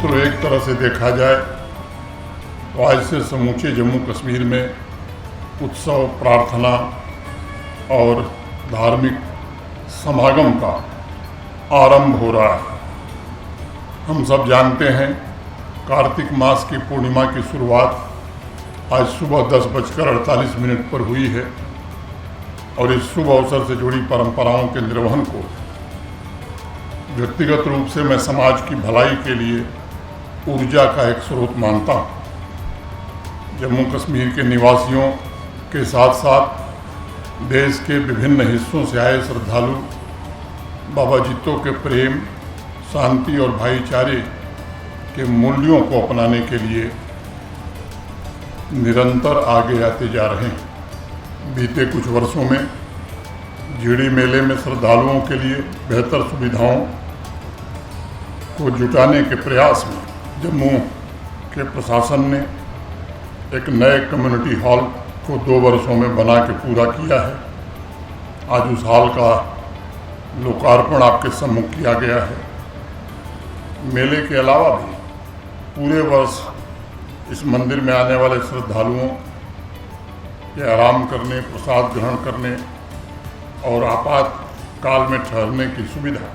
मित्रों, एक तरह से देखा जाए तो आज से समूचे जम्मू कश्मीर में उत्सव, प्रार्थना और धार्मिक समागम का आरंभ हो रहा है। हम सब जानते हैं कार्तिक मास की पूर्णिमा की शुरुआत आज सुबह 10:48 पर हुई है और इस शुभ अवसर से जुड़ी परंपराओं के निर्वहन को व्यक्तिगत रूप से मैं समाज की भलाई के लिए ऊर्जा का एक स्रोत मानता हूँ। जम्मू कश्मीर के निवासियों के साथ साथ देश के विभिन्न हिस्सों से आए श्रद्धालु बाबा जित्तो के प्रेम, शांति और भाईचारे के मूल्यों को अपनाने के लिए निरंतर आगे आते जा रहे हैं। बीते कुछ वर्षों में झिड़ी मेले में श्रद्धालुओं के लिए बेहतर सुविधाओं को जुटाने के प्रयास में जम्मू के प्रशासन ने एक नए कम्युनिटी हॉल को 2 वर्षों में बना के पूरा किया है। आज उस हॉल का लोकार्पण आपके सम्मुख किया गया है। मेले के अलावा भी पूरे वर्ष इस मंदिर में आने वाले श्रद्धालुओं के आराम करने, प्रसाद ग्रहण करने और आपातकाल में ठहरने की सुविधा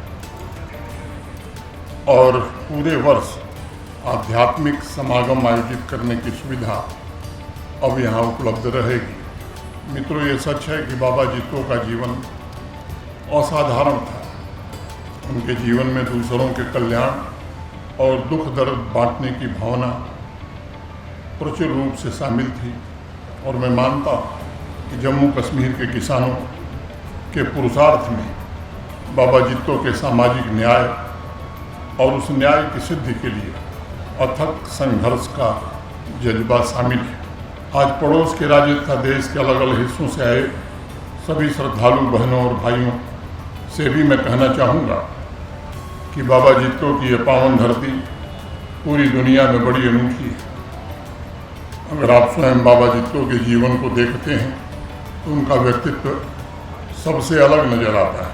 और पूरे वर्ष आध्यात्मिक समागम आयोजित करने की सुविधा अब यहाँ उपलब्ध रहेगी। मित्रों, ये सच है कि बाबा जित्तो का जीवन असाधारण था। उनके जीवन में दूसरों के कल्याण और दुख दर्द बांटने की भावना प्रचुर रूप से शामिल थी और मैं मानता हूँ कि जम्मू कश्मीर के किसानों के पुरुषार्थ में बाबा जित्तो के सामाजिक न्याय और उस न्याय की सिद्धि के लिए अथक संघर्ष का जज्बा शामिल है। आज पड़ोस के राज्य तथा देश के अलग अलग हिस्सों से आए सभी श्रद्धालु बहनों और भाइयों से भी मैं कहना चाहूँगा कि बाबा जित्तो की ये पावन धरती पूरी दुनिया में बड़ी अनूठी है। अगर आप स्वयं बाबा जित्तो के जीवन को देखते हैं तो उनका व्यक्तित्व सबसे अलग नजर आता है।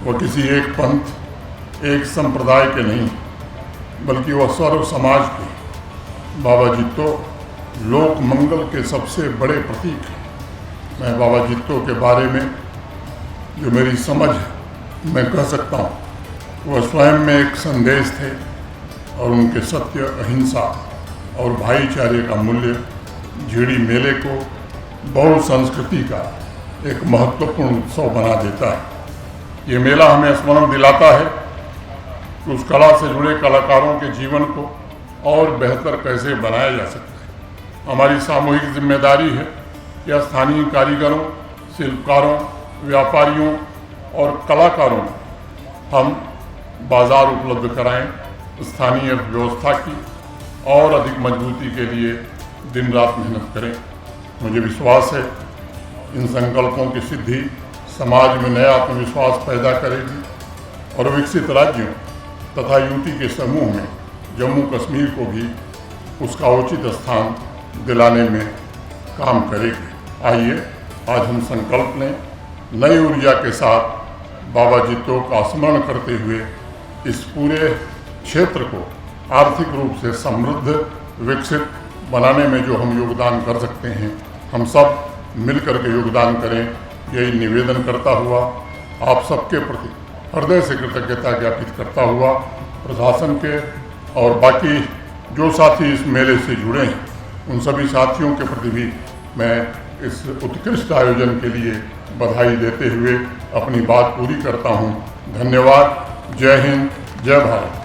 वह किसी एक पंथ, एक संप्रदाय के नहीं, बल्कि वह सर्व समाज के बाबा जित्तो लोक मंगल के सबसे बड़े प्रतीक हैं। मैं बाबा जित्तो के बारे में जो मेरी समझ है मैं कह सकता हूँ, वह स्वयं में एक संदेश थे और उनके सत्य, अहिंसा और भाईचारे का मूल्य झिड़ी मेले को बहुसंस्कृति का एक महत्वपूर्ण उत्सव बना देता है। ये मेला हमें स्मरण दिलाता है कि उस कला से जुड़े कलाकारों के जीवन को और बेहतर कैसे बनाया जा सकता है। हमारी सामूहिक जिम्मेदारी है कि स्थानीय कारीगरों, शिल्पकारों, व्यापारियों और कलाकारों को हम बाजार उपलब्ध कराएं, स्थानीय अर्थव्यवस्था की और अधिक मजबूती के लिए दिन रात मेहनत करें। मुझे विश्वास है इन संकल्पों की सिद्धि समाज में नया आत्मविश्वास पैदा करेगी और विकसित राज्यों तथा यूटी के समूह में जम्मू कश्मीर को भी उसका उचित स्थान दिलाने में काम करेगी। आइए आज हम संकल्प लें, नई ऊर्जा के साथ बाबा जित्तो का स्मरण करते हुए इस पूरे क्षेत्र को आर्थिक रूप से समृद्ध, विकसित बनाने में जो हम योगदान कर सकते हैं, हम सब मिलकर के योगदान करें। यही निवेदन करता हुआ आप सबके प्रति हृदय से कृतज्ञता ज्ञापित करता हुआ प्रशासन के और बाकी जो साथी इस मेले से जुड़े हैं उन सभी साथियों के प्रति भी मैं इस उत्कृष्ट आयोजन के लिए बधाई देते हुए अपनी बात पूरी करता हूँ। धन्यवाद। जय हिंद, जय भारत।